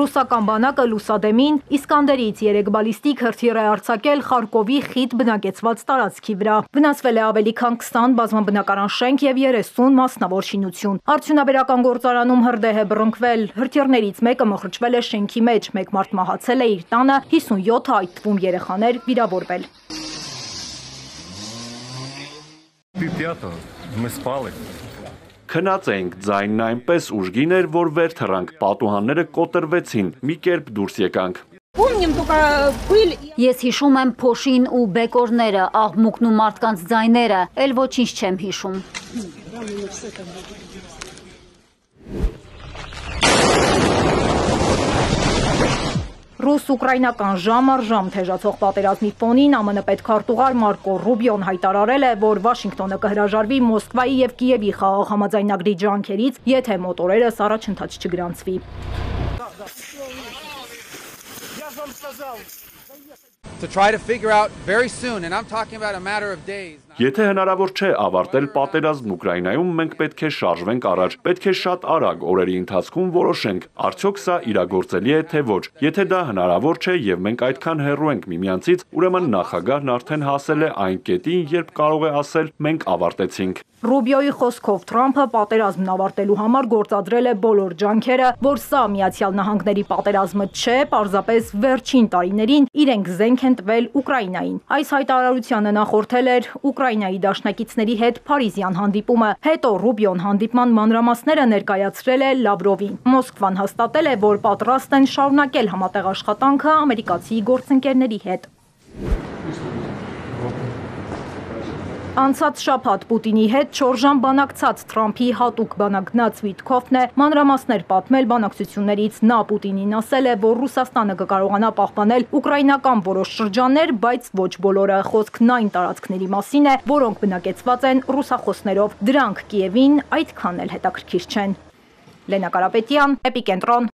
Ռուսական բանակը լուսադեմին Իսկանդերից 3 բալիստիկ հրթիռ է արձակել Խարկովի խիտ բնակեցված տարածքի վրա։ Վնասվել է ավելի քան 20 բազմաբնակարան շենք եւ 30 մասնավոր շինություն։ Արդյունաբերական գործարանում հրդեհ է բռնկվել։ Հրթիռներից մեկը մխրճվել է շենքի մեջ, մեկ մարդ մահացել է իր տանը, 57-ը, այդ թվում երեխաներ, վիրավորվել։ Քնած էինք, ձայնն այնպես ուժգին էր, որ վեր թռանք, պատուհանները կոտրվեցին, մի կերպ դուրս եկանք։ Ես հիշում եմ փոշին ու բեկորները, աղմուկն ու մարդկանց ձայները, էլ ոչինչ չեմ հիշում։ Ռուս-ուկրաինական ժամ առ ժամ թեժացող պատերազմի ֆոնին ԱՄՆ պետքարտուղար Մարկո Ռուբիոն հայտարարել է, որ Վաշինգտոնը կհրաժարվի Մոսկվայի եւ Կիևի խաղաղ համաձայնագրի ջանքերից, եթե մոտորերս առաջընթաց չգրանցվի։ Եթե հնարավոր չէ ավարտել պատերազմն Ուկրաինայում, մենք պետք է շարժվենք առաջ, պետք է շատ արագ օրերի ընթացքում որոշենք, արդյոք սա իրագործելի է թե ոչ։ Եթե դա հնարավոր չէ եւ մենք այդքան հեռու ենք միմյանցից, ուրեմն նախագահն արդեն հասել է այն կետին, երբ կարող է ասել մենք ավարտեցինք։ Ռուբիոյի խոսքով Թրամփը պատերազմն ավարտելու համար գործադրել է բոլոր ջանքերը, որ սա Միացյալ Նահանգների պատերազմը չէ, պարզապես վերջին տարիներին իրենք զենք են տվել Ուկրաինային։ Այս հայտարարությանը նախորդել էր Ուկրաինայի դաշնակիցների հետ Փարիզյան հանդիպումը։ Հետո Ռուբիոն հանդիպման մանրամասները ներկայացրել է Լավրովին։ Մոսկվան հաստատել է, որ պատրաստ են շարունակել համատեղ աշխատանքը ամերիկացի գործընկերների հետ։ Անցած շաբաթ Պուտինի հետ 4 ժամ բանակցած Թրամփի հատուկ բանագնաց Վիտքոֆն է մանրամասներ պատմել բանակցություններից։ Նա Պուտինին ասել է, որ Ռուսաստանը կկարողանա պահպանել ուկրաինական որոշ շրջաններ, բայց ոչ բոլորը։ Խոսքն այն տարածքների մասին է, որոնք բնակեցված են ռուսախոսներով։ Դրանք Կիևին այդքան էլ հետաքրքիր չեն։ Լենա Կարապետյան, Էպիկենտրոն,